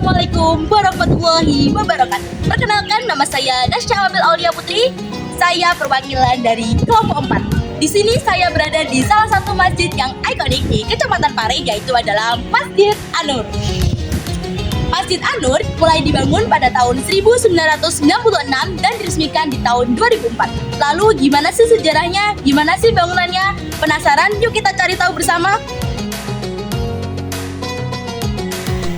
Assalamualaikum warahmatullahi wabarakatuh. Perkenalkan, nama saya Nasya Abil Aulia Putri. Saya perwakilan dari kelompok 4. Di sini saya berada di salah satu masjid yang ikonik di Kecamatan Pare, yaitu adalah Masjid An-Nur. Masjid An-Nur mulai dibangun pada tahun 1996 dan diresmikan di tahun 2004. Lalu gimana sih sejarahnya? Gimana sih bangunannya? Penasaran? Yuk kita cari tahu bersama.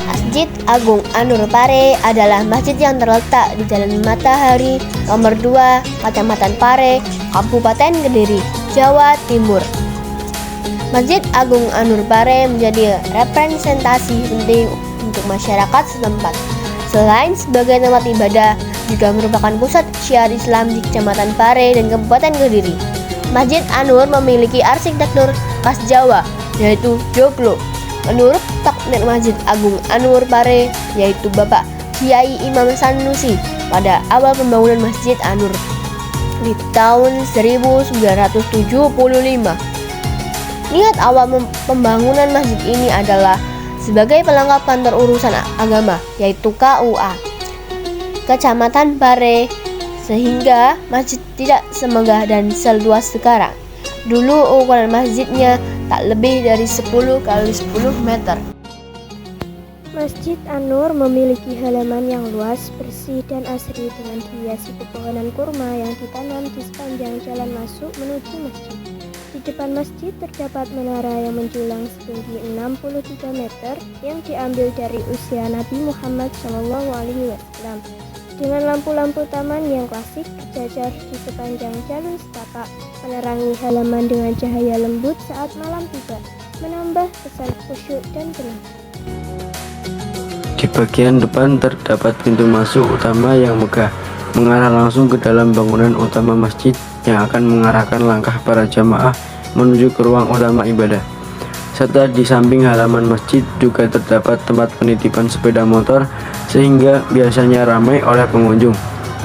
Masjid Agung An-Nur Pare adalah masjid yang terletak di Jalan Matahari nomor 2, Kecamatan Pare, Kabupaten Kediri, Jawa Timur. Masjid Agung An-Nur Pare menjadi representasi penting untuk masyarakat setempat. Selain sebagai tempat ibadah, juga merupakan pusat syiar Islam di Kecamatan Pare dan Kabupaten Kediri. Masjid An-Nur memiliki arsitektur khas Jawa, yaitu joglo. Menurut takmir Masjid Agung An-Nur Pare, yaitu Bapak Kiai Imam Sanusi, pada awal pembangunan Masjid An-Nur di tahun 1975. Niat awal pembangunan masjid ini adalah sebagai pelengkap kantor urusan agama, yaitu KUA Kecamatan Pare, sehingga masjid tidak semegah dan seluas sekarang. Dulu ukuran masjidnya tak lebih dari 10 kali 10 meter. Masjid An-Nur memiliki halaman yang luas, bersih dan asri dengan dihiasi pepohonan kurma yang ditanam di sepanjang jalan masuk menuju masjid. Di depan masjid terdapat menara yang menjulang setinggi 63 meter yang diambil dari usia Nabi Muhammad SAW. Dengan lampu-lampu taman yang klasik berjajar di sepanjang jalur setapak, menerangi halaman dengan cahaya lembut saat malam tiba, menambah kesan khusyuk dan tenang. Di bagian depan terdapat pintu masuk utama yang megah, mengarah langsung ke dalam bangunan utama masjid yang akan mengarahkan langkah para jamaah menuju ke ruang utama ibadah. Serta di samping halaman masjid juga terdapat tempat penitipan sepeda motor, sehingga biasanya ramai oleh pengunjung,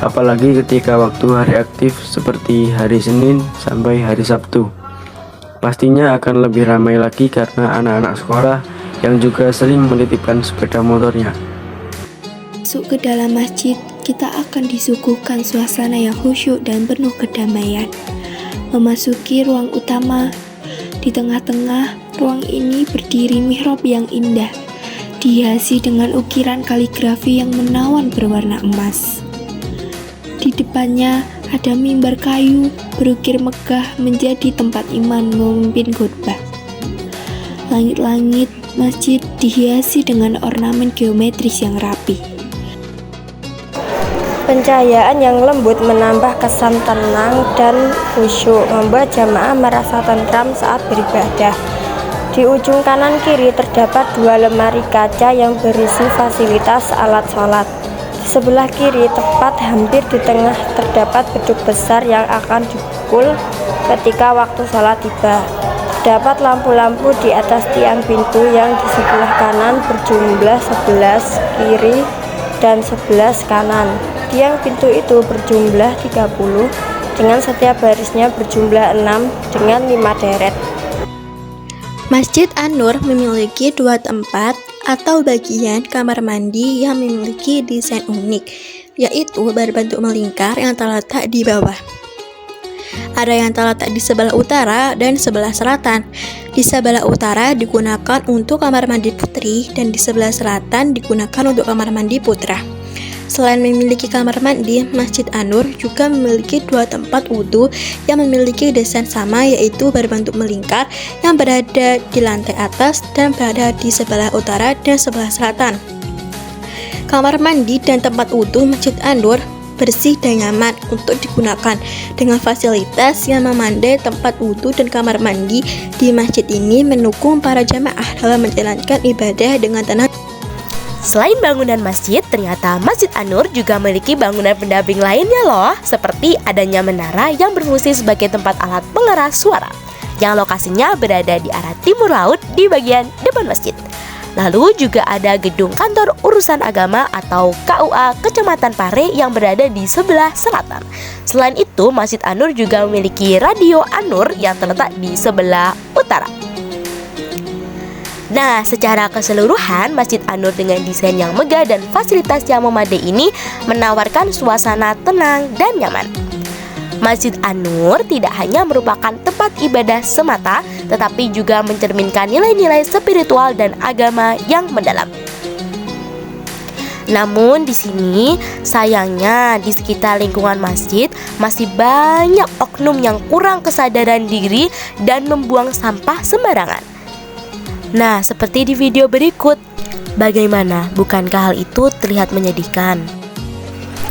apalagi ketika waktu hari aktif seperti hari Senin sampai hari Sabtu. Pastinya akan lebih ramai lagi karena anak-anak sekolah yang juga sering menitipkan sepeda motornya. Masuk ke dalam masjid, kita akan disuguhkan suasana yang khusyuk dan penuh kedamaian. Memasuki ruang utama, di tengah-tengah ruang ini berdiri mihrab yang indah, dihiasi dengan ukiran kaligrafi yang menawan berwarna emas. Di depannya ada mimbar kayu berukir megah menjadi tempat imam memimpin khutbah. Langit-langit masjid dihiasi dengan ornamen geometris yang rapi. Pencahayaan yang lembut menambah kesan tenang dan khusyuk, membuat jamaah merasa tentram saat beribadah. Di ujung kanan kiri terdapat 2 lemari kaca yang berisi fasilitas alat sholat. Di sebelah kiri, tepat hampir di tengah, terdapat beduk besar yang akan dipukul ketika waktu sholat tiba. Terdapat lampu-lampu di atas tiang pintu yang di sebelah kanan berjumlah 11, kiri dan 11 kanan. Tiang pintu itu berjumlah 30, dengan setiap barisnya berjumlah 6 dengan 5 deret. Masjid An-Nur memiliki 2 tempat atau bagian kamar mandi yang memiliki desain unik, yaitu berbentuk melingkar yang terletak di bawah. Ada yang terletak di sebelah utara dan sebelah selatan. Di sebelah utara digunakan untuk kamar mandi putri dan di sebelah selatan digunakan untuk kamar mandi putra. Selain memiliki kamar mandi, Masjid An-Nur juga memiliki 2 tempat wudhu yang memiliki desain sama, yaitu berbentuk melingkar yang berada di lantai atas dan berada di sebelah utara dan sebelah selatan. Kamar mandi dan tempat wudhu Masjid An-Nur bersih dan nyaman untuk digunakan, dengan fasilitas yang memandai. Tempat wudhu dan kamar mandi di masjid ini mendukung para jamaah dalam menjalankan ibadah dengan tenang. Selain bangunan masjid, ternyata Masjid An-Nur juga memiliki bangunan pendamping lainnya loh, seperti adanya menara yang berfungsi sebagai tempat alat pengeras suara, yang lokasinya berada di arah timur laut di bagian depan masjid. Lalu juga ada gedung kantor urusan agama atau KUA Kecamatan Pare yang berada di sebelah selatan. Selain itu, Masjid An-Nur juga memiliki radio An-Nur yang terletak di sebelah utara. Nah, secara keseluruhan, Masjid An-Nur dengan desain yang megah dan fasilitas yang memadai ini menawarkan suasana tenang dan nyaman. Masjid An-Nur tidak hanya merupakan tempat ibadah semata, tetapi juga mencerminkan nilai-nilai spiritual dan agama yang mendalam. Namun di sini sayangnya di sekitar lingkungan masjid masih banyak oknum yang kurang kesadaran diri dan membuang sampah sembarangan. Nah, seperti di video berikut. Bagaimana? Bukankah hal itu terlihat menyedihkan?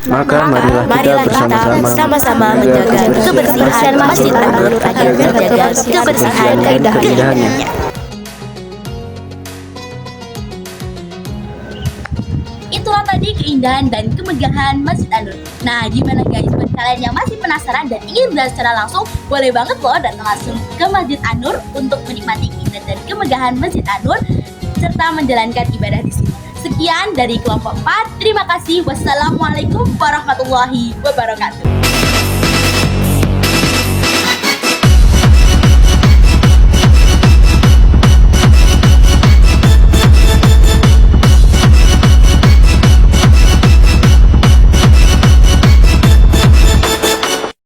Maka marilah kita bersama-sama menjaga kebersihan Masjid An-Nur agar terjaga kebersihan dan keindahannya. Itulah tadi keindahan dan kemegahan Masjid An-Nur. Nah, gimana guys? Buat kalian yang masih penasaran dan ingin belajar secara langsung, boleh banget loh datang langsung ke Masjid An-Nur untuk menikmati keindahan dan kemegahan Masjid An-Nur serta menjalankan ibadah di sini. Sekian dari kelompok 4. Terima kasih. Wassalamualaikum warahmatullahi wabarakatuh.